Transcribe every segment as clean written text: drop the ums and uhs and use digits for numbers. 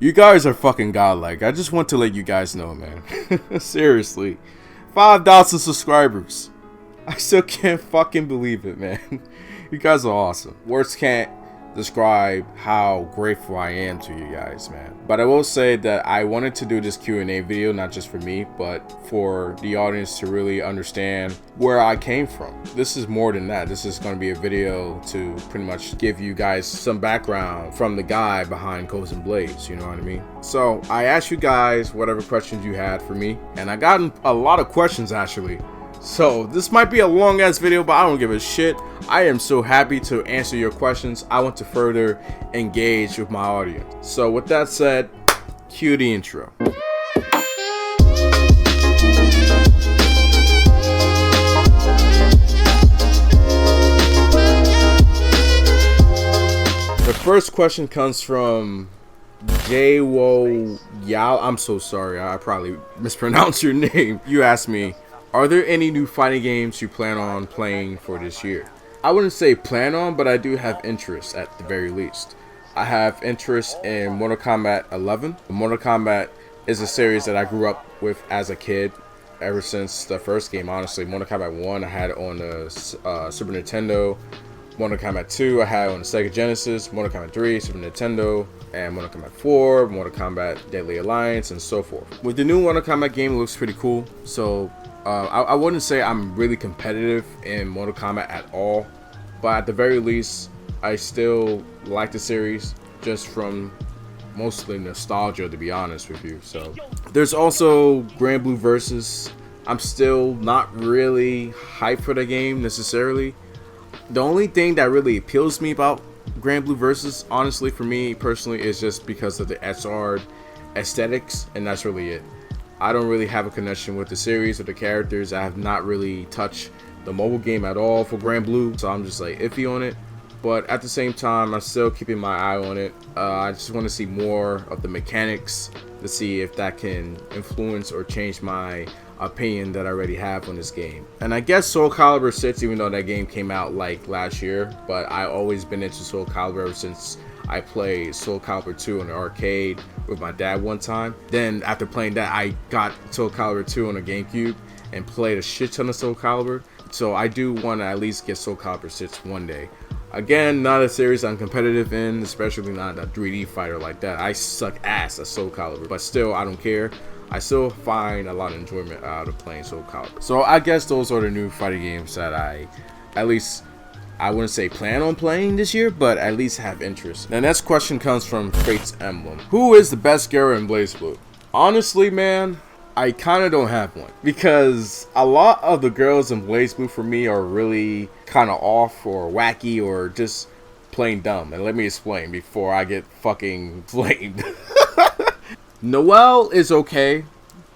You guys are fucking godlike. I just want to let you guys know, man. Seriously. 5,000 subscribers. I still can't fucking believe it, man. You guys are awesome. Words can't describe how grateful I am to you guys, man. But I will say that I wanted to do this Q&A video, not just for me, but for the audience to really understand where I came from. This is more than that. This is going to be a video to pretty much give you guys some background from the guy behind KozenBlaze, you know what I mean? So I asked you guys whatever questions you had for me, and I got a lot of questions actually. So this might be a long ass video, but I don't give a shit. I am so happy to answer your questions. I want to further engage with my audience. So with that said, cue the intro. The first question comes from Jwo Yao. I'm so sorry, I probably mispronounced your name. You asked me, are there any new fighting games you plan on playing for this year? I wouldn't say plan on, but I do have interest at the very least. I have interest in Mortal Kombat 11. Mortal Kombat is a series that I grew up with as a kid, ever since the first game, honestly. Mortal Kombat 1 I had it on the Super Nintendo. Mortal Kombat 2 I had it on the Sega Genesis. Mortal Kombat 3, Super Nintendo. And Mortal Kombat 4, Mortal Kombat Deadly Alliance, and so forth. With the new Mortal Kombat game, it looks pretty cool. So I wouldn't say I'm really competitive in Mortal Kombat at all, but at the very least, I still like the series just from mostly nostalgia, to be honest with you. So there's also Grand Blue Versus. I'm still not really hyped for the game necessarily. The only thing that really appeals to me about Grand Blue Versus, honestly, for me personally, is just because of the SR aesthetics, and that's really it. I don't really have a connection with the series or the characters. I have not really touched the mobile game at all for Grand Blue, so I'm just like iffy on it. But at the same time, I'm still keeping my eye on it. I just want to see more of the mechanics to see if that can influence or change my opinion that I already have on this game. And I guess Soul Calibur 6, even though that game came out like last year, but I always been into Soul Calibur ever since I played Soul Calibur 2 in the arcade with my dad one time. Then after playing that, I got Soul Calibur 2 on the GameCube and played a shit ton of Soul Calibur. So I do want to at least get Soul Calibur 6 one day. Again, not a series I'm competitive in, especially not a 3D fighter like that. I suck ass at Soul Calibur, but still, I don't care. I still find a lot of enjoyment out of playing Soul Calibur. So I guess those are the new fighting games that I wouldn't say plan on playing this year, but at least have interest. The next question comes from Fate's Emblem. Who is the best girl in BlazBlue? Honestly, man, I kind of don't have one, because a lot of the girls in BlazBlue for me are really kind of off or wacky or just plain dumb. And let me explain before I get fucking flamed. Noelle is okay.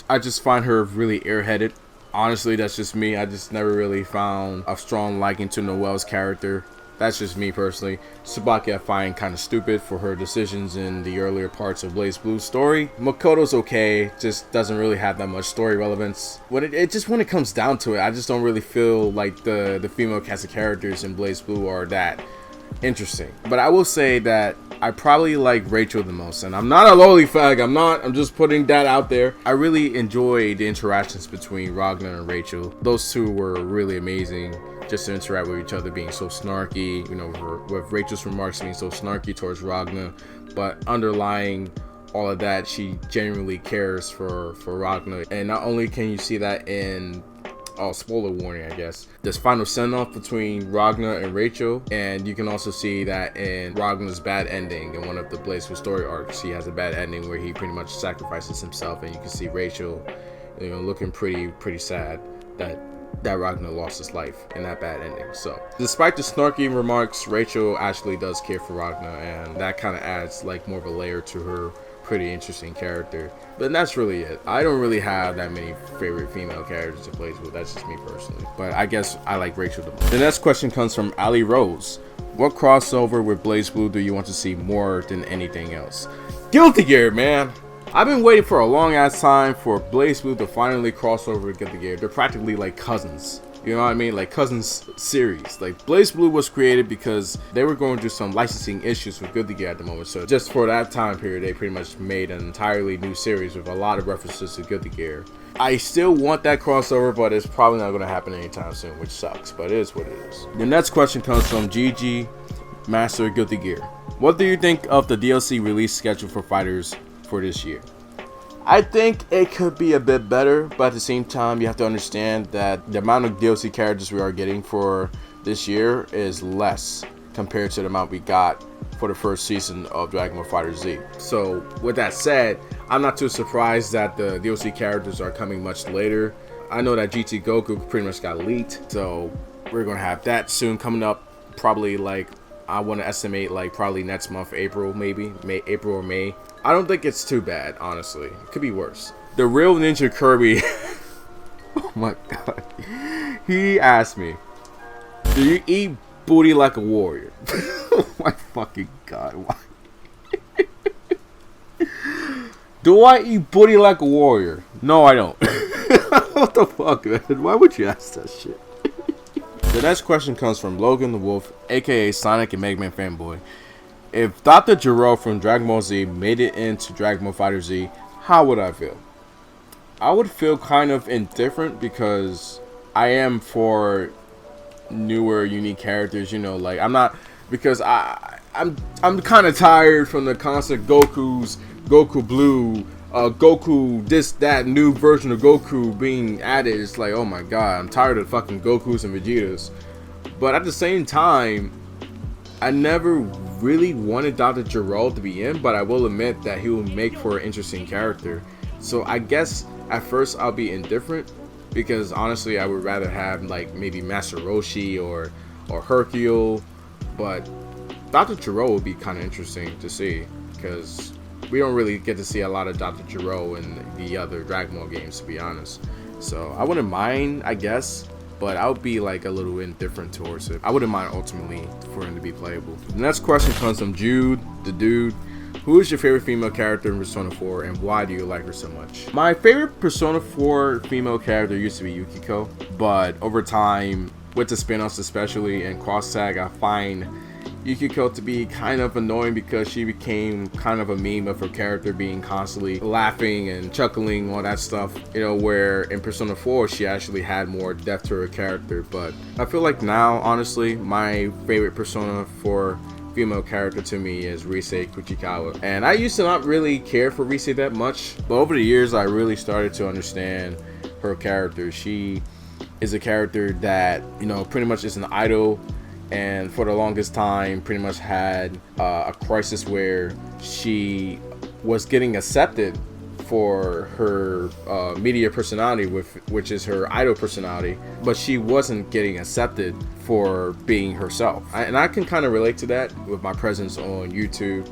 I just find her really airheaded. Honestly, that's just me. I just never really found a strong liking to Noelle's character. That's just me personally. Tsubaki I find kind of stupid for her decisions in the earlier parts of BlazBlue's story. Makoto's okay, just doesn't really have that much story relevance. When it comes down to it, I just don't really feel like the female cast of characters in BlazBlue are that interesting. But I will say that I probably like Rachel the most, and I'm not a lowly fag, I'm just putting that out there. I really enjoy the interactions between Ragnar and Rachel. Those two were really amazing, just to interact with each other, being so snarky, you know, with Rachel's remarks being so snarky towards Ragnar, but underlying all of that, she genuinely cares for Ragnar. And not only can you see that in spoiler warning, I guess, this final send-off between Ragnar and Rachel, and you can also see that in Ragnar's bad ending in one of the BlazBlue story arcs. He has a bad ending where he pretty much sacrifices himself, and you can see Rachel, you know, looking pretty sad that Ragnar lost his life in that bad ending. So despite the snarky remarks, Rachel actually does care for Ragnar, and that kind of adds like more of a layer to her pretty interesting character. But that's really it. I don't really have that many favorite female characters to play with. That's just me personally. But I guess I like Rachel the most. The next question comes from Ali Rose. What crossover with BlazBlue do you want to see more than anything else? Guilty Gear, man. I've been waiting for a long ass time for BlazBlue to finally cross over with Guilty Gear. They're practically like cousins. You know what I mean? Like Cousins series. Like Blaze Blue was created because they were going through some licensing issues with Guilty Gear at the moment. So just for that time period, they pretty much made an entirely new series with a lot of references to Guilty Gear. I still want that crossover, but it's probably not going to happen anytime soon, which sucks, but it is what it is. The next question comes from GG Master Guilty Gear. What do you think of the DLC release schedule for fighters for this year? I think it could be a bit better, but at the same time, you have to understand that the amount of DLC characters we are getting for this year is less compared to the amount we got for the first season of Dragon Ball FighterZ. So with that said, I'm not too surprised that the DLC characters are coming much later. I know that GT Goku pretty much got leaked, so we're gonna have that soon coming up. Probably like, I want to estimate like probably next month, April maybe, April or May. I don't think it's too bad, honestly. It could be worse. The real Ninja Kirby. Oh my god. He asked me, do you eat booty like a warrior? Oh my fucking god. Why? Do I eat booty like a warrior? No, I don't. What the fuck, man? Why would you ask that shit? The next question comes from Logan the Wolf, aka Sonic and Mega Man fanboy. If Dr. Gero from Dragon Ball Z made it into Dragon Ball FighterZ, how would I feel? I would feel kind of indifferent because I am for newer, unique characters. You know, like I'm not, because I'm kind of tired from the constant Goku Blue, Goku this that new version of Goku being added. It's like, oh my god, I'm tired of fucking Gokus and Vegetas. But at the same time, I never really wanted Dr. Gero to be in, but I will admit that he will make for an interesting character. So I guess at first I'll be indifferent, because honestly I would rather have like maybe Master Roshi or Hercule, but Dr. Gero would be kind of interesting to see, because we don't really get to see a lot of Dr. Gero in the other Dragon Ball games, to be honest. So I wouldn't mind, I guess, but I would be like a little indifferent towards it. I wouldn't mind ultimately for him to be playable. The next question comes from Jude, the dude. Who is your favorite female character in Persona 4 and why do you like her so much? My favorite Persona 4 female character used to be Yukiko, but over time, with the spin-offs especially and cross-tag, I find Yukiko to be kind of annoying because she became kind of a meme of her character being constantly laughing and chuckling, all that stuff, you know, where in Persona 4 she actually had more depth to her character. But I feel like now, honestly, my favorite Persona 4 female character to me is Rise Kuchikawa, and I used to not really care for Rise that much, but over the years I really started to understand her character. She is a character that, you know, pretty much is an idol, and for the longest time pretty much had a crisis where she was getting accepted for her media personality, which is her idol personality, but she wasn't getting accepted for being herself. And I can kind of relate to that with my presence on YouTube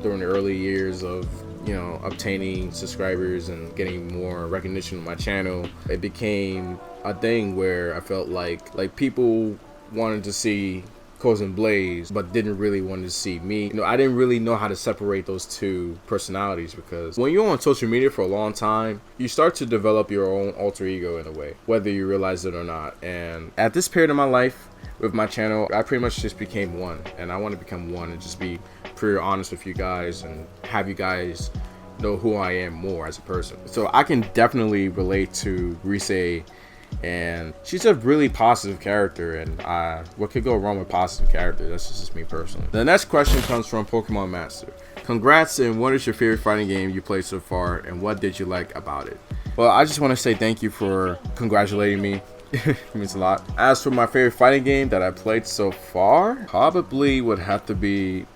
during the early years of, you know, obtaining subscribers and getting more recognition on my channel. It became a thing where I felt like people wanted to see KozenBlaze but didn't really want to see me. You know, I didn't really know how to separate those two personalities, because when you're on social media for a long time, you start to develop your own alter ego in a way, whether you realize it or not. And at this period of my life with my channel, I pretty much just became one, and I want to become one and just be pretty honest with you guys and have you guys know who I am more as a person. So I can definitely relate to Rise, and she's a really positive character, and what could go wrong with positive character? That's just me personally. The next question comes from Pokemon Master. Congrats, and what is your favorite fighting game you played so far, and what did you like about it? Well, I just want to say thank you for congratulating me. It means a lot. As for my favorite fighting game that I played so far, probably would have to be,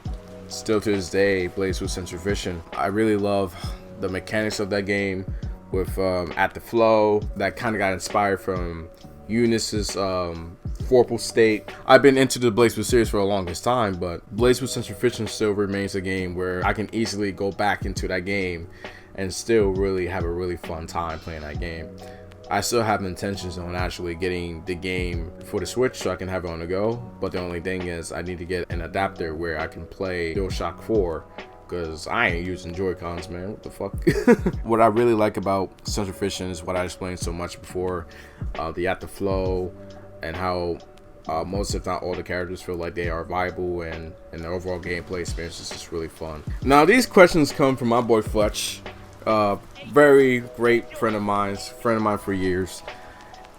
still to this day, Blaze with Sensor Vision. I really love the mechanics of that game, with At the Flow, that kind of got inspired from Eunice's Vorpal state. I've been into the Blaze Blue series for the longest time, but Blaze with Sensor Vision still remains a game where I can easily go back into that game and still really have a really fun time playing that game. I still have intentions on actually getting the game for the Switch so I can have it on the go, but the only thing is I need to get an adapter where I can play DualShock 4, because I ain't using Joy-Cons, man. What the fuck? What I really like about Sensor Vision is what I explained so much before. The At the Flow, and how most, if not all, the characters feel like they are viable, and the overall gameplay experience is just really fun. Now, these questions come from my boy Fletch, very great friend of mine for years,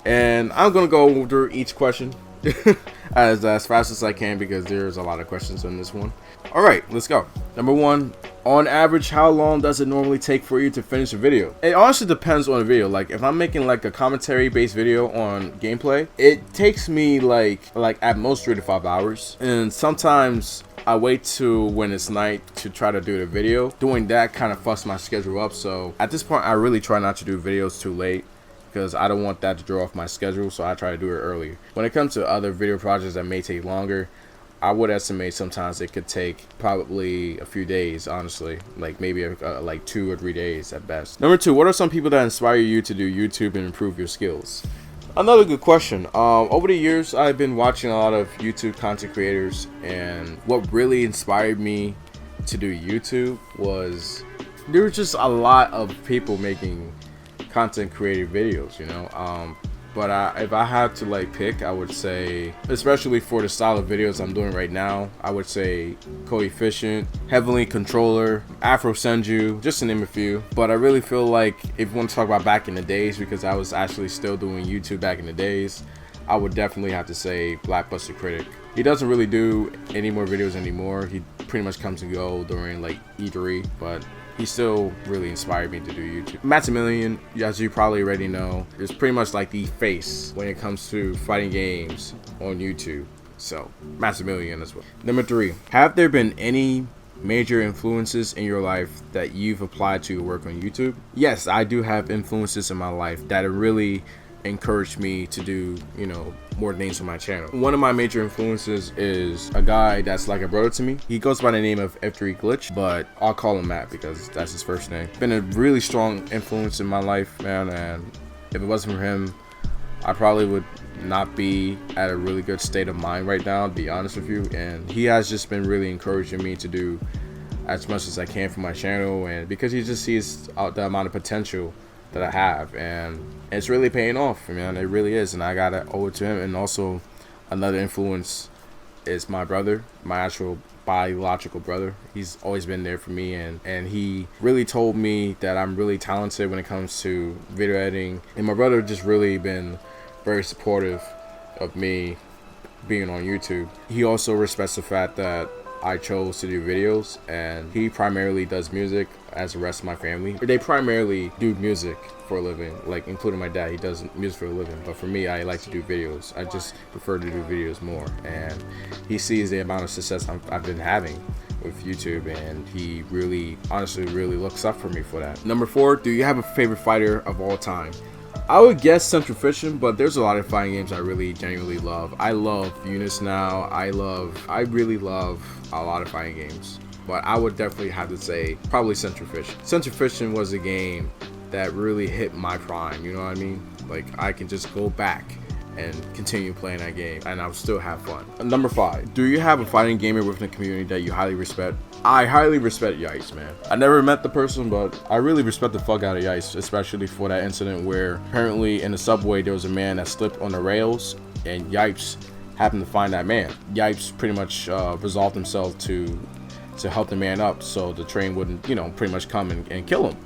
and I'm gonna go through each question as fast as I can because there's a lot of questions on this one. All right, let's go. Number one, on average, how long does it normally take for you to finish a video? It honestly depends on the video. Like, if I'm making like a commentary based video on gameplay, it takes me like at most 3 to 5 hours, and sometimes I wait to when it's night to try to do the video. Doing that kind of fucks my schedule up, so at this point I really try not to do videos too late because I don't want that to throw off my schedule, so I try to do it earlier. When it comes to other video projects that may take longer, I would estimate sometimes it could take probably a few days, honestly, like maybe like 2 or 3 days at best. Number two, what are some people that inspire you to do YouTube and improve your skills? Another good question. Over the years, I've been watching a lot of YouTube content creators, and what really inspired me to do YouTube was there was just a lot of people making content creative videos, you know. But if I had to like pick, I would say, especially for the style of videos I'm doing right now, I would say Coefficient, Heavenly Controller, Afro Senju, just to name a few. But I really feel like if you want to talk about back in the days, because I was actually still doing YouTube back in the days, I would definitely have to say Blackbuster Critic. He doesn't really do any more videos anymore. He pretty much comes and go during like E3, but he still really inspired me to do YouTube. Maximilian, as you probably already know, is pretty much like the face when it comes to fighting games on YouTube. So, Maximilian as well. Number three, have there been any major influences in your life that you've applied to your work on YouTube? Yes, I do have influences in my life that have really encouraged me to do, you know, more things on my channel. One of my major influences is a guy that's like a brother to me. He goes by the name of F3 Glitch, but I'll call him Matt because that's his first name. Been a really strong influence in my life, man, and if it wasn't for him, I probably would not be at a really good state of mind right now, to be honest with you. And he has just been really encouraging me to do as much as I can for my channel, and because he just sees the amount of potential that I have, and it's really paying off, man. It really is, and I gotta owe it to him. And also, another influence is my brother, my actual biological brother. He's always been there for me, and he really told me that I'm really talented when it comes to video editing. And my brother just really been very supportive of me being on YouTube. He also respects the fact that I chose to do videos, and he primarily does music, as the rest of my family. They primarily do music for a living, like including my dad. He does music for a living, but for me, I like to do videos. I just prefer to do videos more, and he sees the amount of success I've been having with YouTube, and he really, honestly, really looks up for me for that. Number four, do you have a favorite fighter of all time? I would guess Centrifusion, but there's a lot of fighting games I really genuinely love. I love Eunice now. I really love a lot of fighting games, but I would definitely have to say probably Centrifusion. Centrifusion was a game that really hit my prime, you know what I mean? Like, I can just go back and continue playing that game, and I'll still have fun. Number five, do you have a fighting gamer within the community that you highly respect? I highly respect Yikes, man. I never met the person, but I really respect the fuck out of Yikes, especially for that incident where apparently in the subway there was a man that slipped on the rails, and Yipes happened to find that man. Yipes pretty much resolved himself to help the man up so the train wouldn't, you know, pretty much come and kill him.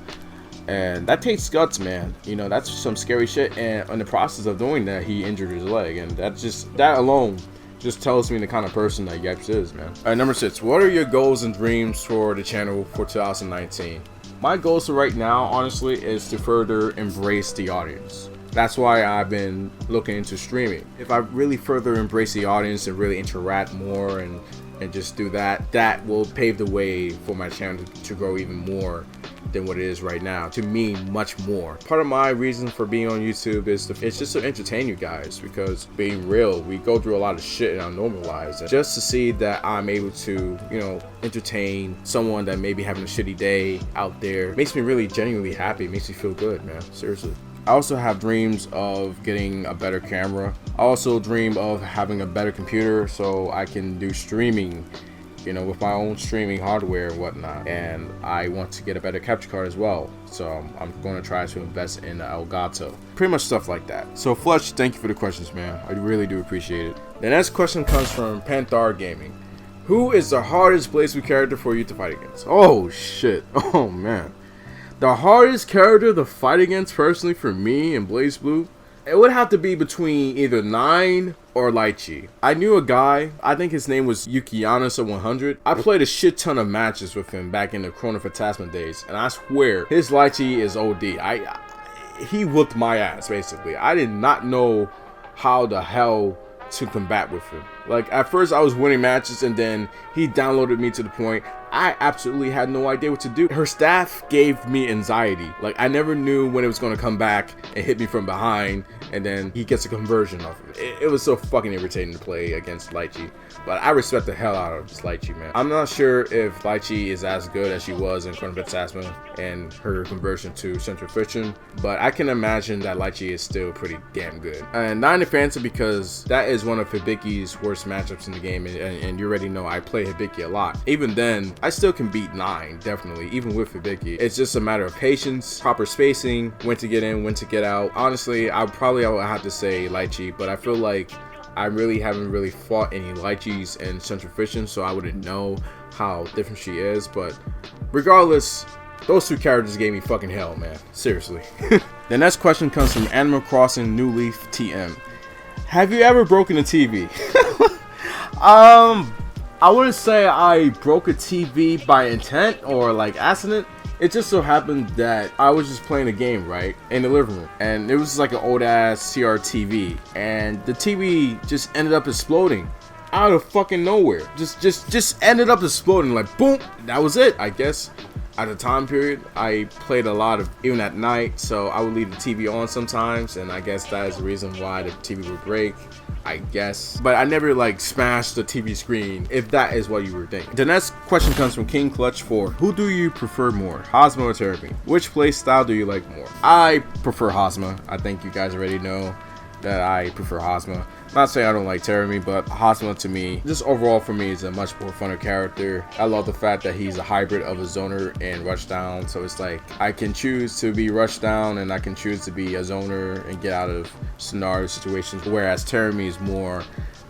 And that takes guts, man. You know, that's some scary shit. And in the process of doing that, he injured his leg, and that alone just tells me the kind of person that Yipes is, man. All right, number six, what are your goals and dreams for the channel for 2019? My goals for right now, honestly, is to further embrace the audience. That's why I've been looking into streaming. If I really further embrace the audience and really interact more and just do that, that will pave the way for my channel to grow even more than what it is right now, to mean much more. Part of my reason for being on YouTube is it's just to entertain you guys, because being real, we go through a lot of shit in our normal lives, and just to see that I'm able to, you know, entertain someone that may be having a shitty day out there makes me really genuinely happy. It makes me feel good, man, seriously. I also have dreams of getting a better camera. I also dream of having a better computer so I can do streaming you know, with my own streaming hardware and whatnot, and I want to get a better capture card as well. So I'm going to try to invest in Elgato. Pretty much stuff like that. So Fletch, thank you for the questions, man. I really do appreciate it. The next question comes from Panthar Gaming. Who is the hardest BlazBlue character for you to fight against? Oh shit. Oh man. The hardest character to fight against personally for me in BlazBlue, it would have to be between either 9 or Lychee. I knew a guy, I think his name was Yukianis100. I played a shit ton of matches with him back in the Chrono Phantasma days, and I swear his Lychee is OD. He whooped my ass basically. I did not know how the hell to combat with him. Like at first I was winning matches, and then he downloaded me to the point I absolutely had no idea what to do. Her staff gave me anxiety. Like I never knew when it was going to come back and hit me from behind, and then he gets a conversion off of it. It was so fucking irritating to play against Lychee. But I respect the hell out of this Lychee, man. I'm not sure if Lychee is as good as she was in Chrono Phantasma and her conversion to Central Fiction, but I can imagine that Lychee is still pretty damn good. And not in fancy, because that is one of Hibiki's worst matchups in the game, and you already know I play Hibiki a lot. Even then, I still can beat 9, definitely, even with Hibiki. It's just a matter of patience, proper spacing, when to get in, when to get out. Honestly, I would have to say Lychee, but I feel like I really haven't really fought any Lychees in Central Fiction, so I wouldn't know how different she is. But regardless, those two characters gave me fucking hell, man. Seriously. The next question comes from Animal Crossing New Leaf TM. Have you ever broken a TV? I wouldn't say I broke a TV by intent or like accident. It just so happened that I was just playing a game, right, in the living room, and it was like an old ass CRTV, and the TV just ended up exploding out of fucking nowhere. Just ended up exploding, like boom. That was it. I guess at the time period I played a lot of, even at night, so I would leave the TV on sometimes, and I guess that is the reason why the TV would break, I guess. But I never like smashed the TV screen, if that is what you were thinking. The next question comes from King Clutch 4. Who do you prefer more, Hosma or Terrapin? Which play style do you like more? I prefer Hosma. I think you guys already know that I prefer Hosma. Not saying I don't like Terrapin, but Hosma to me, just overall for me, is a much more funner character. I love the fact that he's a hybrid of a zoner and rushdown, so it's like I can choose to be rushdown and I can choose to be a zoner and get out of scenario situations, whereas Terrapin is more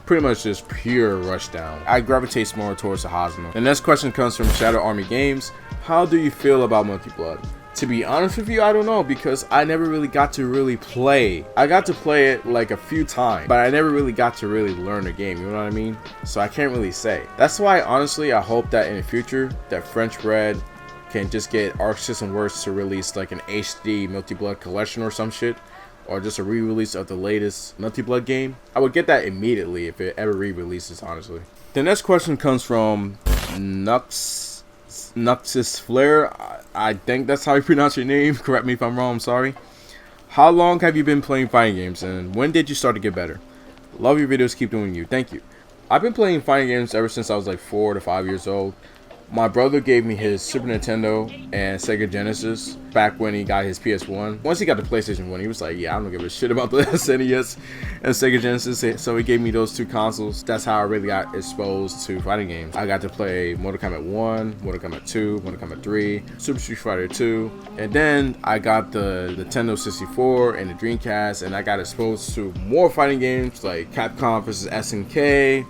pretty much just pure rushdown. I gravitate more towards the Hosma. The next question comes from Shadow Army Games. How do you feel about Monkey Blood? To be honest with you, I don't know, because I never really got to really play. I got to play it like a few times, but I never really got to really learn the game, you know what I mean? So I can't really say. That's why, honestly, I hope that in the future, that French Red can just get Arc System Works to release like an HD Multi Blood collection or some shit, or just a re-release of the latest Multi Blood game. I would get that immediately if it ever re-releases, honestly. The next question comes from Nuxus Flare. I think that's how you pronounce your name. Correct me if I'm wrong, I'm sorry. How long have you been playing fighting games, and when did you start to get better? Love your videos, keep doing you. Thank you. I've been playing fighting games ever since I was like 4 to 5 years old. My brother gave me his Super Nintendo and Sega Genesis back when he got his PS1. Once he got the PlayStation 1, he was like, yeah, I don't give a shit about the SNES and Sega Genesis. So he gave me those two consoles. That's how I really got exposed to fighting games. I got to play Mortal Kombat 1, Mortal Kombat 2, Mortal Kombat 3, Super Street Fighter 2. And then I got the Nintendo 64 and the Dreamcast, and I got exposed to more fighting games like Capcom vs. SNK,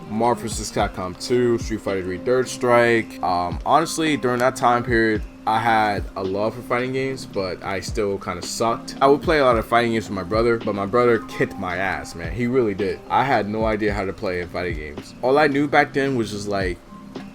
Marvel vs. Capcom 2, Street Fighter 3 Third Strike. Honestly, during that time period, I had a love for fighting games, but I still kind of sucked. I would play a lot of fighting games with my brother, but my brother kicked my ass, man. He really did. I had no idea how to play in fighting games. All I knew back then was just like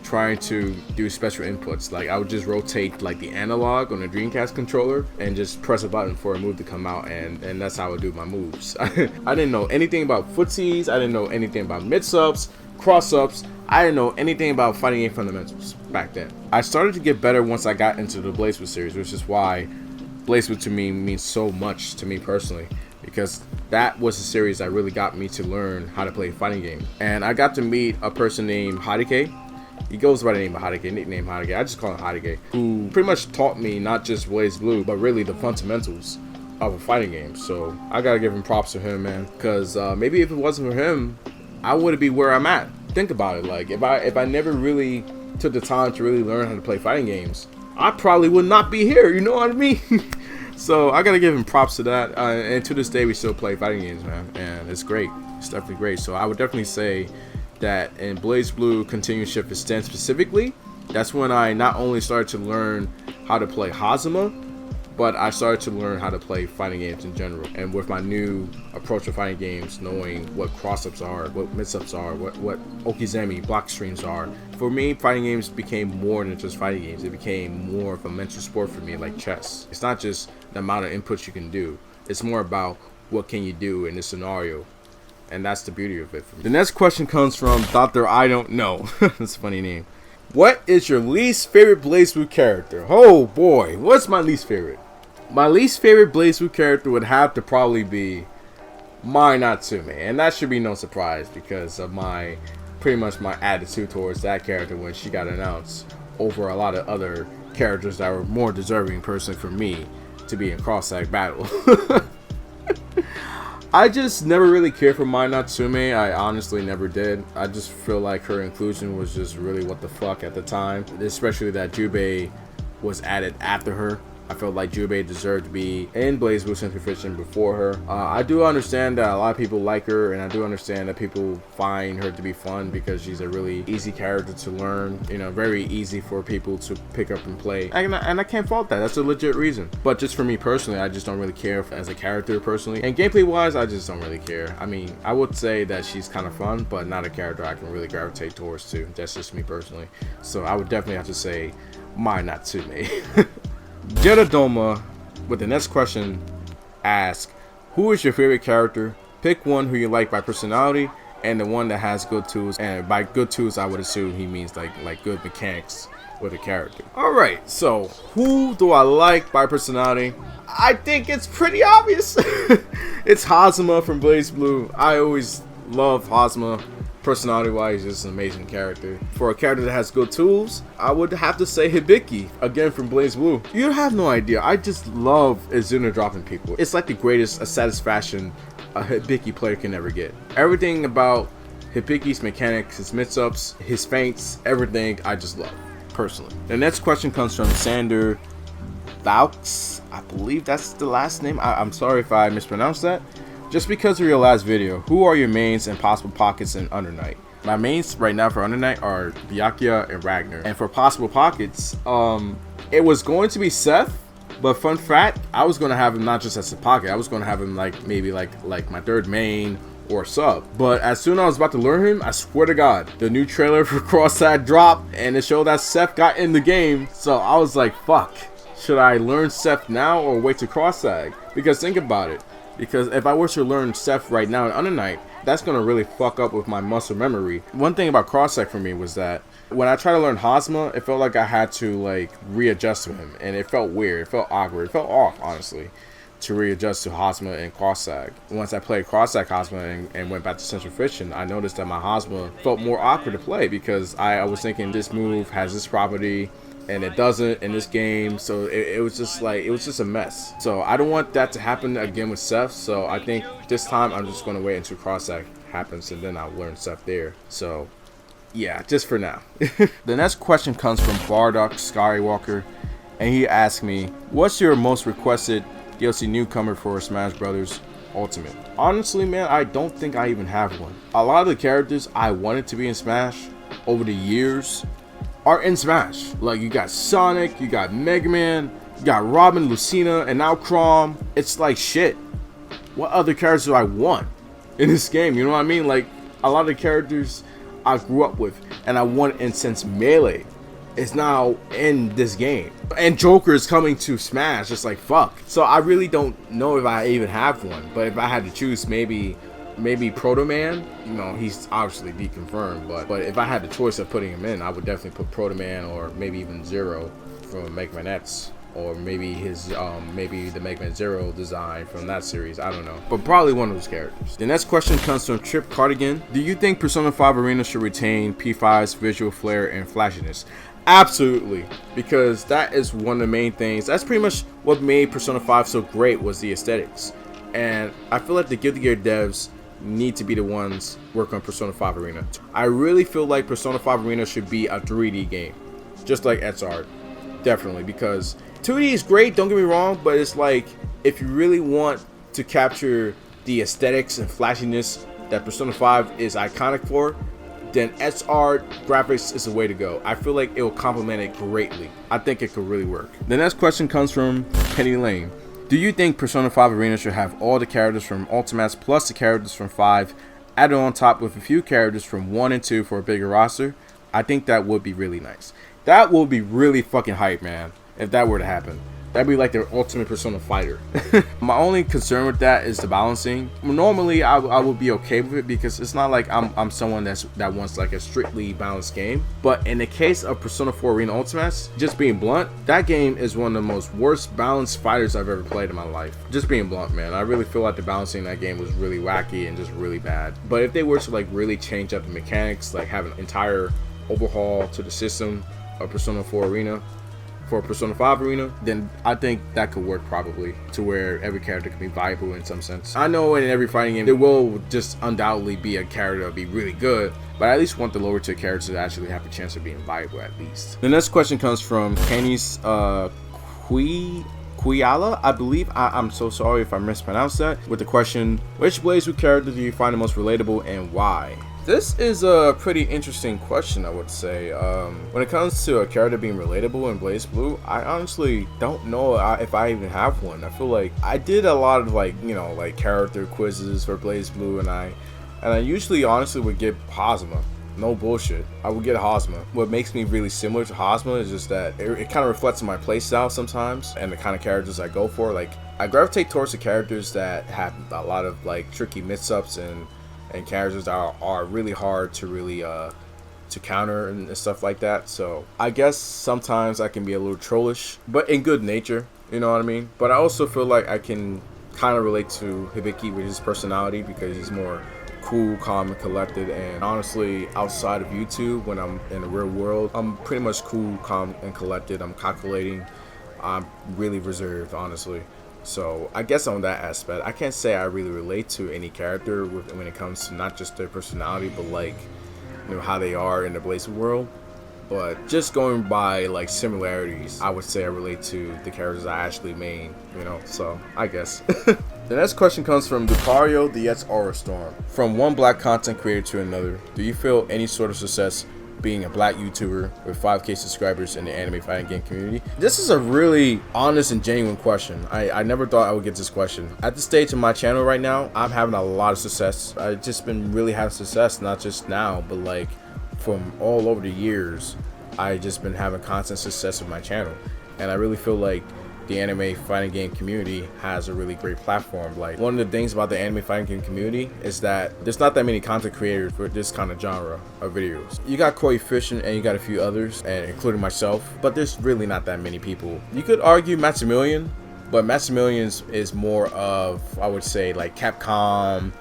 trying to do special inputs. Like I would just rotate like the analog on the Dreamcast controller and just press a button for a move to come out, and that's how I would do my moves. I didn't know anything about footsies. I didn't know anything about mix-ups, cross-ups. I didn't know anything about fighting game fundamentals back then. I started to get better once I got into the BlazBlue series, which is why BlazBlue to me means so much to me personally, because that was the series that really got me to learn how to play fighting games. And I got to meet a person named Hadike. He goes by the name of Hadike, nickname Hadike. I just call him Hadike, who pretty much taught me not just BlazBlue, but really the fundamentals of a fighting game. So I gotta give him props to him, man, because maybe if it wasn't for him, I wouldn't be where I'm at. think about it. Like if I never really took the time to really learn how to play fighting games, I probably would not be here. You know what I mean? So I gotta give him props to that. And to this day, we still play fighting games, man, and it's great. It's definitely great. So I would definitely say that in BlazBlue Continuous Shift Extend specifically, that's when I not only started to learn how to play Hazama, but I started to learn how to play fighting games in general. And with my new approach to fighting games, knowing what cross-ups are, what mix-ups are, what okizeme block streams are, for me, fighting games became more than just fighting games. It became more of a mental sport for me, like chess. It's not just the amount of inputs you can do. It's more about what can you do in this scenario. And that's the beauty of it for me. The next question comes from Dr. I Don't Know. That's a funny name. What is your least favorite BlazBlue character? Oh boy, what's my least favorite? My least favorite BlazBlue character would have to probably be Mai Natsume, and that should be no surprise because of pretty much my attitude towards that character when she got announced over a lot of other characters that were more deserving personally for me to be in cross-tag battle. I just never really cared for Mai Natsume. I honestly never did. I just feel like her inclusion was just really what the fuck at the time, especially that Jubei was added after her. I felt like Jubei deserved to be in BlazBlue Century Fiction before her. I do understand that a lot of people like her, and I do understand that people find her to be fun because she's a really easy character to learn. You know, very easy for people to pick up and play. And I can't fault that. That's a legit reason. But just for me personally, I just don't really care as a character personally. And gameplay-wise, I just don't really care. I mean, I would say that she's kind of fun, but not a character I can really gravitate towards too. That's just me personally. So I would definitely have to say Mai Natsume. Jedadoma, with the next question, ask, who is your favorite character? Pick one who you like by personality and the one that has good tools. And by good tools, I would assume he means like good mechanics with a character. Alright, so who do I like by personality? I think it's pretty obvious. It's Hazama from BlazBlue. I always love Hazama. Personality-wise, he's just an amazing character. For a character that has good tools, I would have to say Hibiki, again from BlazBlue. You have no idea. I just love Izuna dropping people. It's like the greatest satisfaction a Hibiki player can ever get. Everything about Hibiki's mechanics, his mix-ups, his feints, everything, I just love, personally. The next question comes from Sander Vaux. I believe that's the last name. I'm sorry if I mispronounced that. Just because of your last video, who are your mains and possible pockets in Under Night? My mains right now for Under Night are Byakuya and Ragnar. And for possible pockets, it was going to be Seth, but fun fact, I was going to have him not just as a pocket, I was going to have him maybe like my third main or sub. But as soon as I was about to learn him, I swear to God, the new trailer for Cross-Tag dropped and it showed that Seth got in the game. So I was like, fuck, should I learn Seth now or wait to Cross-Tag? Because think about it. Because if I were to learn Seth right now in Under Night, that's going to really fuck up with my muscle memory. One thing about Cross-Tag for me was that when I tried to learn Hazama, it felt like I had to readjust to him. And it felt weird. It felt awkward. It felt off, honestly, to readjust to Hazama and Cross-Tag. Once I played Cross-Tag Hazama and went back to Central Fiction, I noticed that my Hazama felt more awkward to play because I was thinking this move has this property and it doesn't in this game, so it was just a mess. So I don't want that to happen again with Seth, so I think this time I'm just going to wait until Cross-Tag happens and then I'll learn Seth there. So yeah, just for now. The next question comes from Bardock Skywalker, and he asked me, what's your most requested DLC newcomer for Smash Brothers Ultimate? Honestly, man, I don't think I even have one. A lot of the characters I wanted to be in Smash over the years are in Smash. Like, you got Sonic, you got Mega Man, you got Robin, Lucina, and now Chrom. It's like, shit, what other characters do I want in this game? You know what I mean? Like, a lot of the characters I grew up with and I want in since Melee is now in this game. And Joker is coming to Smash, just like, fuck. So I really don't know if I even have one. But if I had to choose, maybe Proto Man. You know, he's obviously deconfirmed, but if I had the choice of putting him in, I would definitely put Proto Man, or maybe even Zero from Mega Man X, or maybe his maybe the Mega Man Zero design from that series. I don't know, but probably one of those characters. The next question comes from Trip Cardigan. Do you think Persona 5 Arena should retain P5's visual flair and flashiness? Absolutely, because that is one of the main things. That's pretty much what made Persona 5 so great, was the aesthetics. And I feel like the Guilty Gear devs need to be the ones working on Persona 5 Arena. I really feel like Persona 5 Arena should be a 3D game, just like XR, definitely, because 2D is great, don't get me wrong, but it's like, if you really want to capture the aesthetics and flashiness that Persona 5 is iconic for, then SR graphics is the way to go. I feel like it will complement it greatly. I think it could really work. The next question comes from Penny Lane. Do you think Persona 5 Arena should have all the characters from Ultimax plus the characters from 5 added on top with a few characters from 1 and 2 for a bigger roster? I think that would be really nice. That would be really fucking hype, man, if that were to happen. That'd be like their ultimate Persona fighter. My only concern with that is the balancing. Normally, I would be okay with it because it's not like I'm someone that wants like a strictly balanced game. But in the case of Persona 4 Arena Ultimax, just being blunt, that game is one of the most worst balanced fighters I've ever played in my life. Just being blunt, man. I really feel like the balancing in that game was really wacky and just really bad. But if they were to like really change up the mechanics, like have an entire overhaul to the system of Persona 4 Arena, for Persona 5 Arena, then I think that could work probably to where every character can be viable in some sense. I know in every fighting game there will just undoubtedly be a character that'll be really good, but I at least want the lower tier characters to actually have a chance of being viable at least. The next question comes from Kenny's Kuyala, I believe. I'm so sorry if I mispronounced that. With the question, which Blaze Blue character do you find the most relatable and why? This is a pretty interesting question, I would say. When it comes to a character being relatable in Blaze Blue, I honestly don't know if I even have one. I feel like I did a lot of like character quizzes for Blaze Blue, and I usually honestly would get Hosma. No bullshit. I would get Hosma. What makes me really similar to Hosma is just that it kind of reflects on my playstyle sometimes and the kind of characters I go for. Like, I gravitate towards the characters that have a lot of like tricky mix-ups and characters that are really hard to really to counter and stuff like that. So I guess sometimes I can be a little trollish, but in good nature, you know what I mean? But I also feel like I can kind of relate to Hibiki with his personality because he's more cool, calm, and collected. And honestly, outside of YouTube, when I'm in the real world, I'm pretty much cool, calm, and collected. I'm calculating. I'm really reserved, honestly. So I guess on that aspect, I can't say I really relate to any character when it comes to not just their personality, but like, how they are in the Blaze world. But just going by like similarities, I would say I relate to the characters I actually main, so I guess. The next question comes from Lucario the Aura Storm. From one black content creator to another, do you feel any sort of success being a black YouTuber with 5K subscribers in the anime fighting game community? This is a really honest and genuine question. I never thought I would get this question. At this stage of my channel right now, I'm having a lot of success. I've just been really having success, not just now, but like from all over the years. I just been having constant success with my channel, and I really feel like the anime fighting game community has a really great platform. Like, one of the things about the anime fighting game community is that there's not that many content creators for this kind of genre of videos. You got Koi Fishing and you got a few others, and including myself, but there's really not that many people. You could argue Maximilian, but Maximilian is more of, I would say, like Capcom,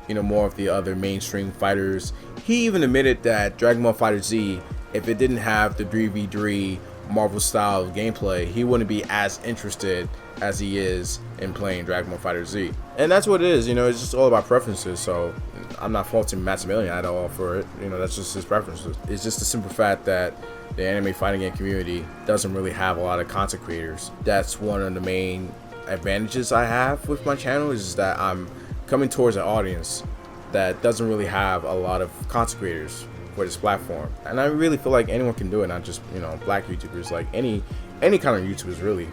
more of the other mainstream fighters. He even admitted that Dragon Ball FighterZ, if it didn't have the 3v3 Marvel style gameplay, he wouldn't be as interested as he is in playing Dragon Ball FighterZ. And that's what it is, it's just all about preferences. So I'm not faulting Maximilian at all for it, that's just his preferences. It's just the simple fact that the anime fighting game community doesn't really have a lot of content creators. That's one of the main advantages I have with my channel, is that I'm coming towards an audience that doesn't really have a lot of content creators for this platform. And I really feel like anyone can do it, not just black YouTubers, like any kind of YouTubers really,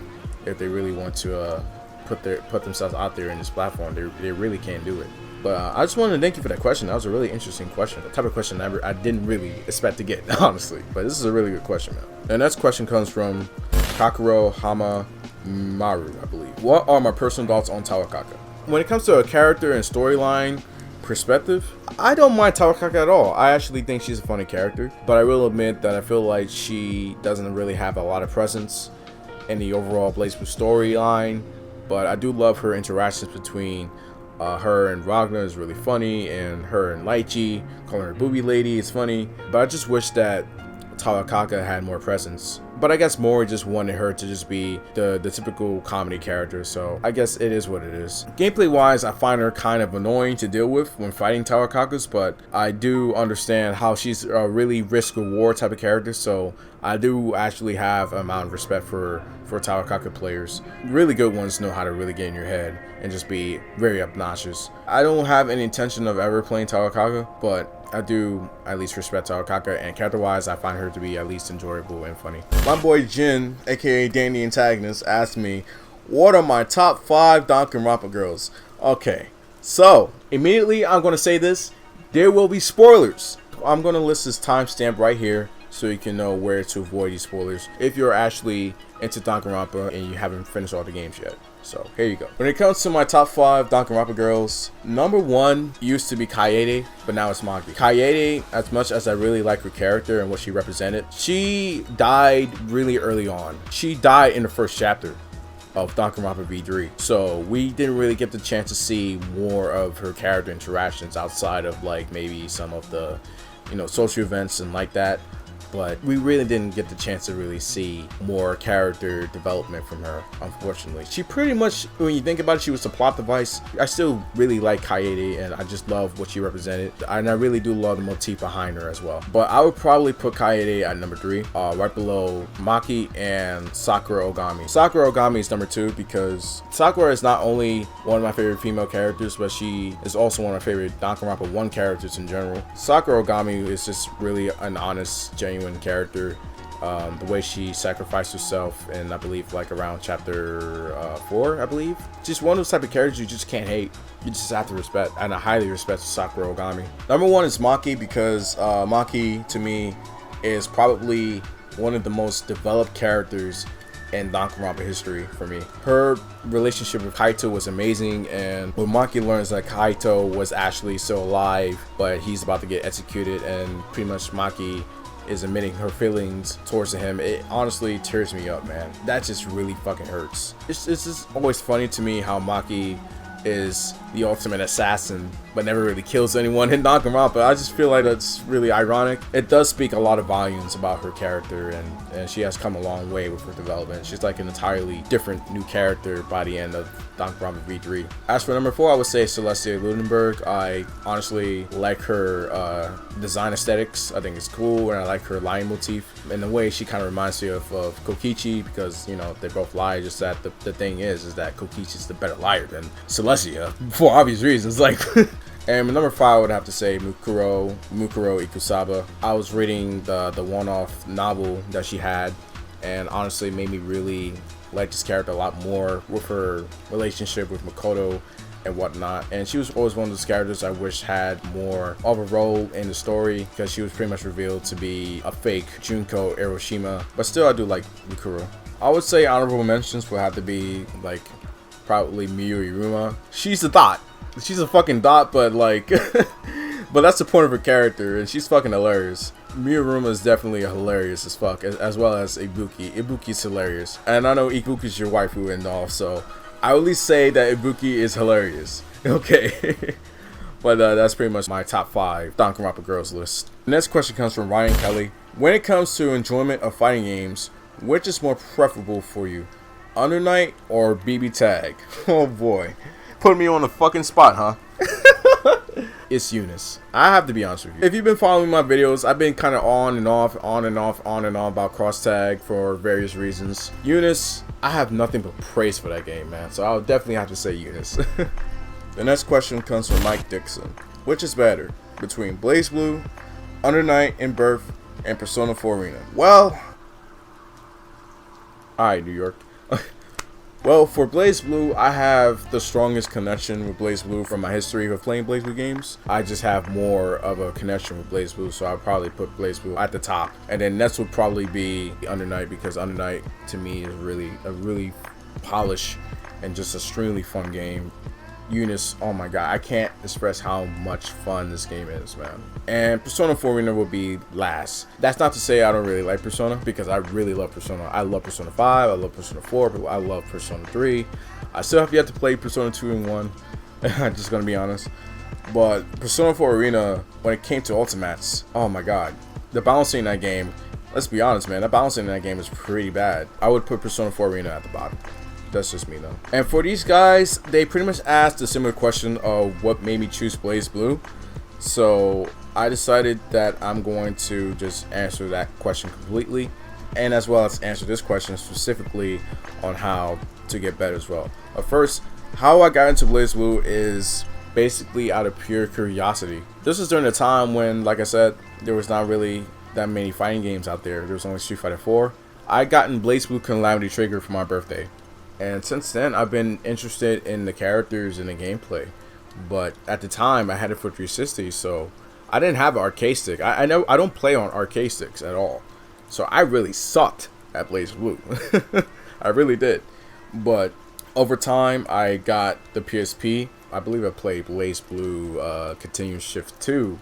if they really want to put themselves out there in this platform, they really can do it. But I just wanted to thank you for that question. That was a really interesting question, the type of question I didn't really expect to get, honestly, but this is a really good question, man. The next question comes from Kakuro Hama Maru, I believe. What are my personal thoughts on Tawakaka? When it comes to a character and storyline perspective, I don't mind Tawakaka at all. I actually think she's a funny character, but I will admit that I feel like she doesn't really have a lot of presence in the overall Blaze Blue storyline. But I do love her interactions between her and Ragnar is really funny, and her and Lychee, calling her Booby Lady, is funny. But I just wish that Tawakaka had more presence. But I guess Mori just wanted her to just be the typical comedy character, so I guess it is what it is. Gameplay wise, I find her kind of annoying to deal with when fighting Tower Kakus, but I do understand how she's a really risk reward type of character, so I do actually have an amount of respect for Tower Kaku players. Really good ones know how to really get in your head and just be very obnoxious. I don't have any intention of ever playing Tower Kaku, but I do at least respect Tower Kaku, and character-wise, I find her to be at least enjoyable and funny. My boy Jin, aka Danny Antagonist, asked me, what are my top 5 Danganronpa girls? Okay, so immediately I'm going to say this, there will be spoilers. I'm going to list this timestamp right here so you can know where to avoid these spoilers if you're actually into Danganronpa and you haven't finished all the games yet. So here you go. When it comes to my top 5 Danganronpa girls, number 1 used to be Kaede, but now it's Maki. Kaede, as much as I really like her character and what she represented, she died really early on. She died in the first chapter of Danganronpa V3, so we didn't really get the chance to see more of her character interactions outside of like maybe some of the, you know, social events and like that. But we really didn't get the chance to really see more character development from her, unfortunately. She pretty much, when you think about it, she was a plot device. I still really like Kaede, and I just love what she represented. And I really do love the motif behind her as well. But I would probably put Kaede at number 3, right below Maki and Sakura Ogami. Sakura Ogami is number 2 because Sakura is not only one of my favorite female characters, but she is also one of my favorite Danganronpa 1 characters in general. Sakura Ogami is just really an honest, genuine character. The way she sacrificed herself, and I believe like around chapter 4, I believe. Just one of those type of characters you just can't hate. You just have to respect, and I highly respect Sakura Ogami. Number 1 is Maki because Maki to me is probably one of the most developed characters in Danganronpa history for me. Her relationship with Kaito was amazing, and when Maki learns that Kaito was actually still alive, but he's about to get executed, and pretty much Maki is admitting her feelings towards him, it honestly tears me up, man. That just really fucking hurts. It's just always funny to me how Maki is the ultimate assassin but never really kills anyone in Danganronpa. I just feel like that's really ironic. It does speak a lot of volumes about her character, and she has come a long way with her development. She's like an entirely different new character by the end of Danganronpa V3. As for number 4, I would say Celestia Ludenberg. I honestly like her design aesthetics. I think it's cool, and I like her lion motif. In a way, she kind of reminds me of Kokichi because, you know, they both lie, just that the thing is that Kokichi's the better liar than Celestia for obvious reasons. Like and number 5, I would have to say Mukuro Ikusaba. I was reading the one-off novel that she had, and honestly made me really like this character a lot more with her relationship with Makoto and whatnot. And she was always one of those characters I wish had more of a role in the story, because she was pretty much revealed to be a fake Junko Hiroshima. But still, I do like Mukuro. I would say honorable mentions would have to be like probably Miyu Iruma. She's a thought. She's a fucking dot, but like, but that's the point of her character, and she's fucking hilarious. Miuruma is definitely hilarious as fuck, as well as Ibuki. Ibuki's hilarious, and I know Ibuki's your waifu and all, so I would at least say that Ibuki is hilarious. Okay, but that's pretty much my top 5 Danganronpa girls list. The next question comes from Ryan Kelly. When it comes to enjoyment of fighting games, which is more preferable for you, Under Night or BB Tag? Oh boy. Put me on the fucking spot, huh? It's Eunice. I have to be honest with you. If you've been following my videos, I've been kind of on and off about cross tag for various reasons. Eunice, I have nothing but praise for that game, man. So I'll definitely have to say Eunice. The next question comes from Mike Dixon. Which is better between Blaze Blue, Under Night in Birth, and Persona 4 Arena? Well, alright, New York. Well, for Blaze Blue, I have the strongest connection with Blaze Blue from my history of playing Blaze Blue games. I just have more of a connection with Blaze Blue, so I'll probably put Blaze Blue at the top. And then next would probably be Under Night, because Under Night to me is a really polished and just extremely fun game. Eunice, oh my god, I can't express how much fun this game is, man. And Persona 4 Arena will be last. That's not to say I don't really like Persona, because I really love Persona. I love Persona 5, I love Persona 4, but I love Persona 3. I still have yet to play Persona 2 and 1. I'm just gonna be honest. But Persona 4 Arena, when it came to Ultimates, oh my god. The balancing in that game let's be honest, man, that balancing in that game is pretty bad. I would put Persona 4 Arena at the bottom. That's just me though. And for these guys, they pretty much asked a similar question of what made me choose BlazBlue. So I decided that I'm going to just answer that question completely, and as well as answer this question specifically on how to get better as well. But first, how I got into BlazBlue is basically out of pure curiosity. This was during a time when, like I said, there was not really that many fighting games out there. There was only Street Fighter 4. I got in BlazBlue Calamity Trigger for my birthday, and since then I've been interested in the characters and the gameplay. But at the time I had it for 360, so I didn't have an arcade stick. I know I don't play on arcade sticks at all, so I really sucked at BlazBlue. I really did. But over time I got the PSP. I believe I played BlazBlue Continuous Shift 2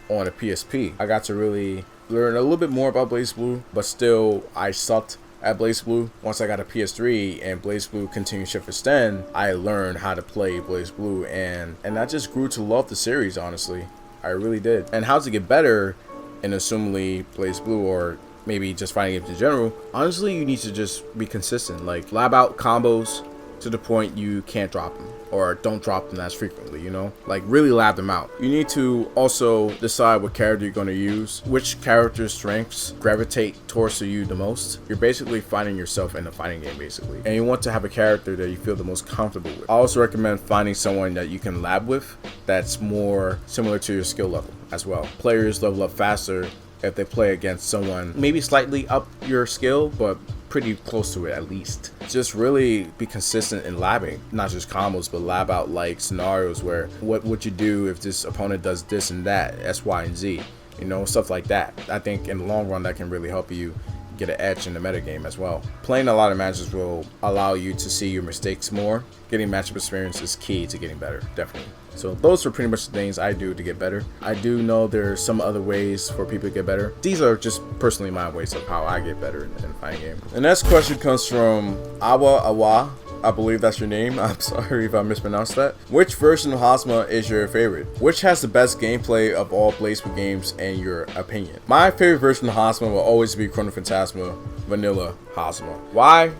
on a PSP. I got to really learn a little bit more about BlazBlue, but still I sucked at BlazBlue. Once I got a PS3 and BlazBlue Continuous Shift Extend, I learned how to play BlazBlue, and I just grew to love the series, honestly. I really did. And how to get better in assumingly BlazBlue, or maybe just fighting games in general, honestly, you need to just be consistent. Like, lab out combos to the point you can't drop them, or don't drop them as frequently, you know? Like, really lab them out. You need to also decide what character you're going to use, which character's strengths gravitate towards you the most. You're basically finding yourself in a fighting game, basically. And you want to have a character that you feel the most comfortable with. I also recommend finding someone that you can lab with that's more similar to your skill level as well. Players level up faster if they play against someone maybe slightly up your skill, but pretty close to it at least. Just really be consistent in labbing, not just combos, but lab out like scenarios where what would you do if this opponent does this and that, S, Y, and Z, you know, stuff like that. I think in the long run that can really help you get an edge in the metagame as well. Playing a lot of matches will allow you to see your mistakes more. Getting matchup experience is key to getting better, definitely. So those are pretty much the things I do to get better. I do know there's some other ways for people to get better. These are just personally my ways of how I get better in a fighting game. The next question comes from Awa. I believe that's your name. I'm sorry if I mispronounced that. Which version of Hazma is your favorite? Which has the best gameplay of all BlazBlue games in your opinion? My favorite version of Hazma will always be Chrono Phantasma Vanilla Hazma. Why?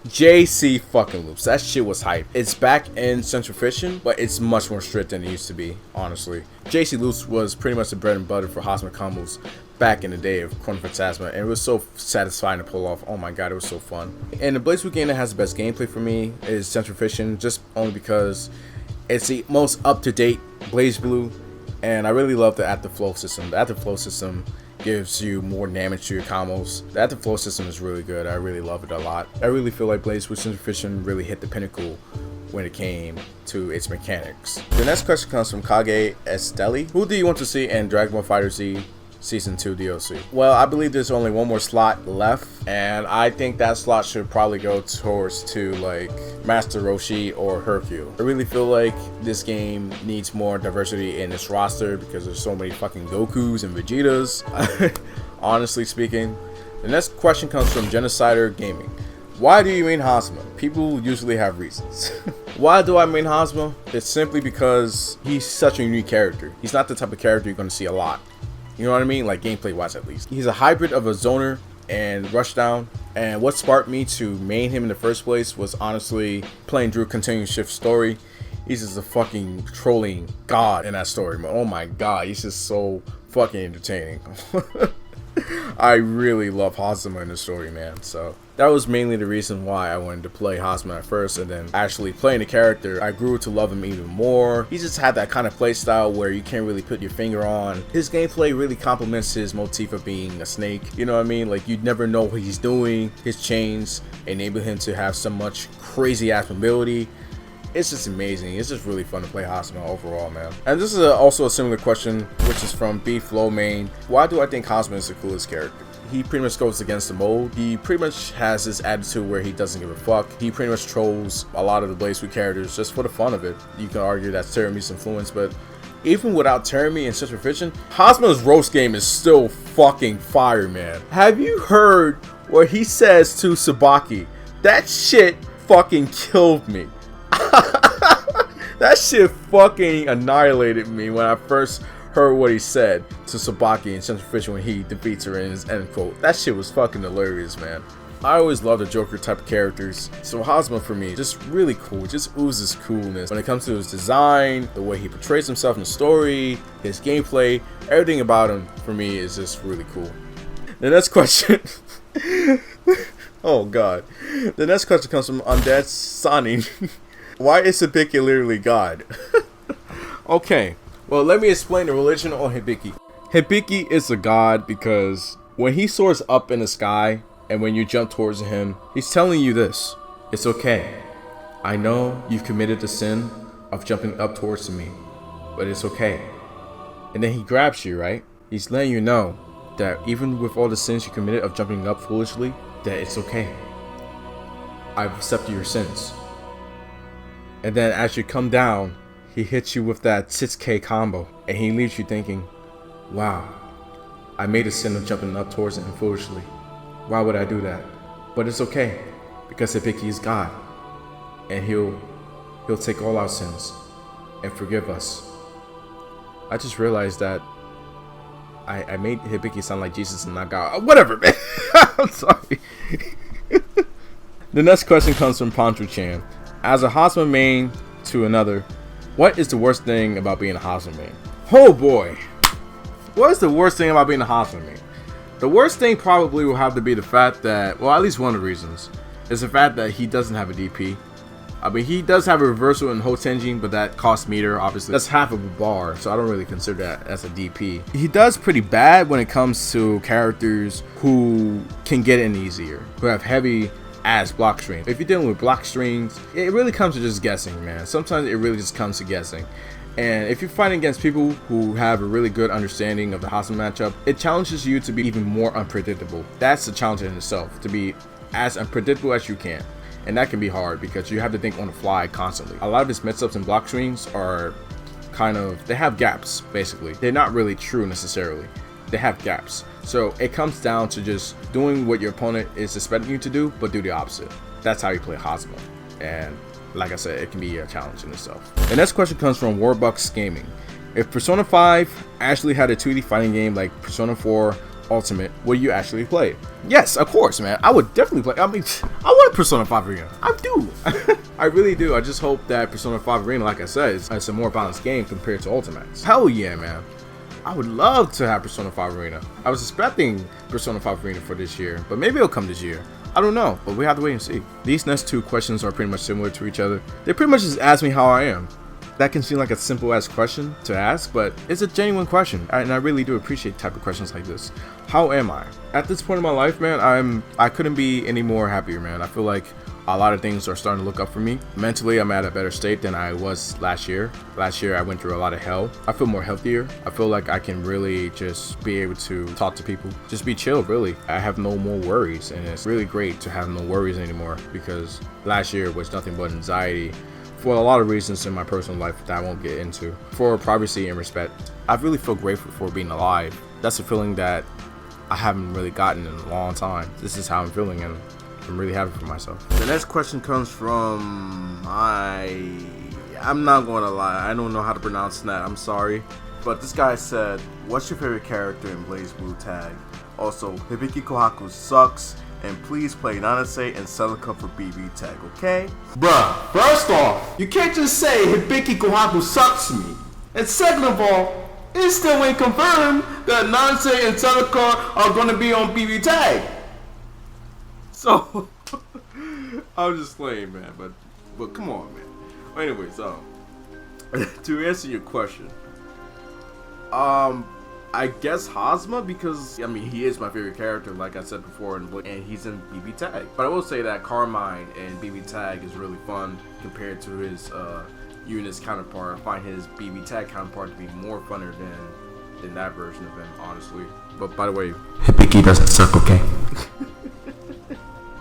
JC fucking loops. That shit was hype. It's back in Central Fiction, but it's much more strict than it used to be, honestly. JC loops was pretty much the bread and butter for Hazma combos back in the day of Chrono Phantasma, and it was so satisfying to pull off. Oh my god, it was so fun. And the BlazBlue game that has the best gameplay for me is Central Fiction, just only because it's the most up-to-date BlazBlue, and I really love the active flow system. The active flow system gives you more damage to your combos. The active flow system is really good. I really love it a lot. I really feel like BlazBlue Central Fiction really hit the pinnacle when it came to its mechanics. The next question comes from Kage Esteli. Who do you want to see in Dragon Ball FighterZ Season 2 DLC? Well, I believe there's only one more slot left, and I think that slot should probably go towards to like Master Roshi or Hercule. I really feel like this game needs more diversity in its roster because there's so many fucking Gokus and Vegetas, honestly speaking. The next question comes from Genocider Gaming. Why do you main Hazma? People usually have reasons. Why do I main Hazma? It's simply because he's such a unique character. He's not the type of character you're going to see a lot. You know what I mean? Like gameplay wise at least. He's a hybrid of a zoner and rushdown. And what sparked me to main him in the first place was honestly playing Drew Continuous Shift story. He's just a fucking trolling god in that story. Oh my god, he's just so fucking entertaining. I really love Hazma in the story, man. So that was mainly the reason why I wanted to play Hazma at first, and then actually playing the character, I grew to love him even more. He just had that kind of play style where you can't really put your finger on. His gameplay really complements his motif of being a snake. You know what I mean? Like, you'd never know what he's doing. His chains enable him to have so much crazy ass mobility. It's just amazing. It's just really fun to play Hazma overall, man. And this is also a similar question, which is from B Flow Main. Why do I think Hazma is the coolest character? He pretty much goes against the mold. He pretty much has this attitude where he doesn't give a fuck. He pretty much trolls a lot of the BlazBlue characters just for the fun of it. You can argue that's Terami's influence, but even without Terami and Central Fiction, Hazma's roast game is still fucking fire, man. Have you heard what he says to Sabaki? That shit fucking killed me. That shit fucking annihilated me when I first heard what he said to Tsubaki and Central Fish when he defeats her in his end quote. That shit was fucking hilarious, man. I always love the Joker type of characters, so Hazama for me, just really cool, just oozes coolness. When it comes to his design, the way he portrays himself in the story, his gameplay, everything about him for me is just really cool. The next question, oh god, the next question comes from Undead Sani. Why is Hibiki literally God? Okay, well let me explain the religion on Hibiki. Hibiki is a god because when he soars up in the sky, and when you jump towards him, he's telling you this: it's okay. I know you've committed the sin of jumping up towards me, but it's okay. And then he grabs you, right? He's letting you know that even with all the sins you committed of jumping up foolishly, that it's okay. I've accepted your sins. And then as you come down, he hits you with that 6K combo, and he leaves you thinking, wow, I made a sin of jumping up towards him foolishly. Why would I do that? But it's okay, because Hibiki is God, and he'll take all our sins and forgive us. I just realized that I made Hibiki sound like Jesus and not God. Whatever, man. I'm sorry. The next question comes from Pancho-chan. As a Hazama main to another, what is the worst thing about being a Hazama main? Oh boy. What is the worst thing about being a Hazama main? The worst thing probably will have to be the fact that, well, at least one of the reasons, is the fact that he doesn't have a DP. I mean, he does have a reversal in Hotenjin, but that costs meter, obviously. That's half of a bar, so I don't really consider that as a DP. He does pretty bad when it comes to characters who can get in easier, who have heavy ass block strings. If you're dealing with block strings, it really comes to just guessing, man. Sometimes it really just comes to guessing. And if you're fighting against people who have a really good understanding of the Hazama matchup, it challenges you to be even more unpredictable. That's a challenge in itself, to be as unpredictable as you can. And that can be hard because you have to think on the fly constantly. A lot of his mix-ups and block strings are kind of, they have gaps, basically. They're not really true necessarily. They have gaps. So it comes down to just doing what your opponent is expecting you to do, but do the opposite. That's how you play Hazama. And like I said, it can be a challenge in itself. The next question comes from Warbucks Gaming. If Persona 5 actually had a 2D fighting game like Persona 4 Ultimate, would you actually play it? Yes, of course, man. I would definitely play. I mean, I want Persona 5 Arena. I do. I really do. I just hope that Persona 5 Arena, like I said, is a more balanced game compared to Ultimates. Hell yeah, man. I would love to have Persona 5 Arena. I was expecting Persona 5 Arena for this year, but maybe it'll come this year. I don't know, but we have to wait and see. These next two questions are pretty much similar to each other. They pretty much just ask me how I am. That can seem like a simple ass question to ask, but it's a genuine question, and I really do appreciate type of questions like this. How am I? At this point in my life, man, I couldn't be any more happier, man. I feel like a lot of things are starting to look up for me. Mentally, I'm at a better state than I was last year. Last year, I went through a lot of hell. I feel more healthier. I feel like I can really just be able to talk to people. Just be chill, really. I have no more worries, and it's really great to have no worries anymore because last year was nothing but anxiety for a lot of reasons in my personal life that I won't get into. For privacy and respect, I really feel grateful for being alive. That's a feeling that I haven't really gotten in a long time. This is how I'm feeling, and I'm really happy for myself. The next question comes from I'm not gonna lie, I don't know how to pronounce that, I'm sorry. But this guy said, what's your favorite character in Blaze Blue Tag? Also, Hibiki Kohaku sucks, and please play Nanase and Celica for BB Tag, okay? Bruh, first off, you can't just say Hibiki Kohaku sucks me. And second of all, it still ain't confirmed that Nanase and Celica are gonna be on BB Tag. So, I'm just playing, man, but come on, man. Anyways, to answer your question, I guess Hazama, because I mean he is my favorite character, like I said before, and he's in BB Tag. But I will say that Carmine in BB Tag is really fun compared to his Eunice counterpart. I find his BB Tag counterpart to be more funner than that version of him, honestly. But by the way, Hibiki doesn't suck, okay?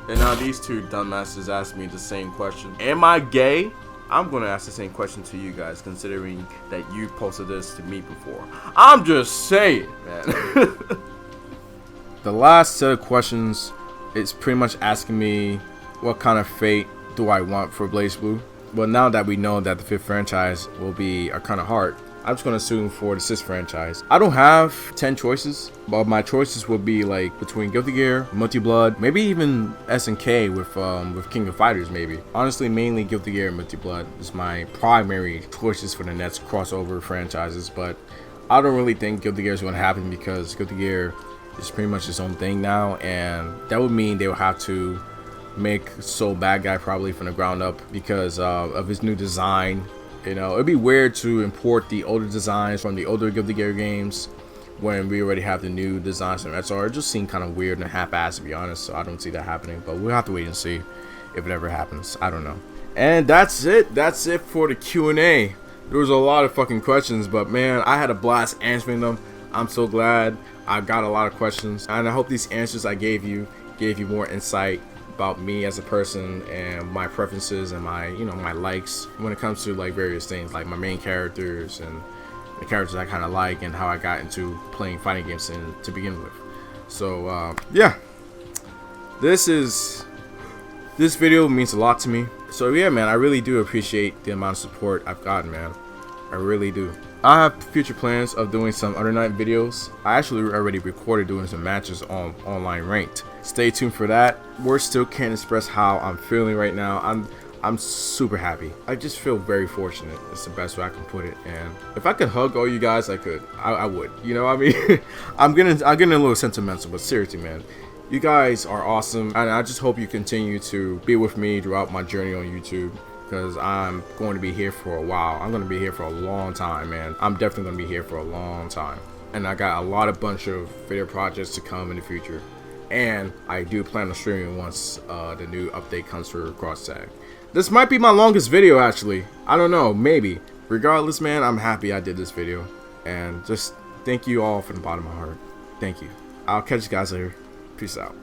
And now these two dumbasses asked me the same question. Am I gay? I'm gonna ask the same question to you guys, considering that you posted this to me before. I'm just saying, man. The last set of questions is pretty much asking me what kind of fate do I want for Blaze Blue. Well, now that we know that the 5th franchise will be Arcana Heart, I'm just gonna assume for the Sis franchise. I don't have 10 choices, but my choices would be like between Guilty Gear, Multi Blood, maybe even SNK with King of Fighters maybe. Honestly, mainly Guilty Gear and Multi Blood is my primary choices for the next crossover franchises, but I don't really think Guilty Gear is going to happen because Guilty Gear is pretty much its own thing now, and that would mean they would have to make Soul Bad Guy probably from the ground up because of his new design. You know, it'd be weird to import the older designs from the older Guilty Gear games when we already have the new designs from SR. It just seemed kind of weird and half-assed, to be honest, so I don't see that happening, but we'll have to wait and see if it ever happens. I don't know. And that's it for the Q&A. There was a lot of fucking questions, but man, I had a blast answering them. I'm so glad I got a lot of questions, and I hope these answers I gave you more insight about me as a person and my preferences and my, you know, my likes when it comes to like various things like my main characters and the characters I kind of like and how I got into playing fighting games to begin with. So yeah, this video means a lot to me. So yeah, man, I really do appreciate the amount of support I've gotten, man. I really do. I have future plans of doing some other night videos. I actually already recorded doing some matches on online ranked. Stay tuned for that. Words still can't express how I'm feeling right now. I'm super happy. I just feel very fortunate. It's the best way I can put it. And if I could hug all you guys, I could. I would. You know what I mean? I'm getting a little sentimental, but seriously, man, you guys are awesome, and I just hope you continue to be with me throughout my journey on YouTube, because I'm going to be here for a while. I'm going to be here for a long time, man. I'm definitely going to be here for a long time. And I got a bunch of video projects to come in the future. And I do plan on streaming once the new update comes for Cross-Tag. This might be my longest video, actually. I don't know, maybe. Regardless, man, I'm happy I did this video. And just thank you all from the bottom of my heart. Thank you. I'll catch you guys later. Peace out.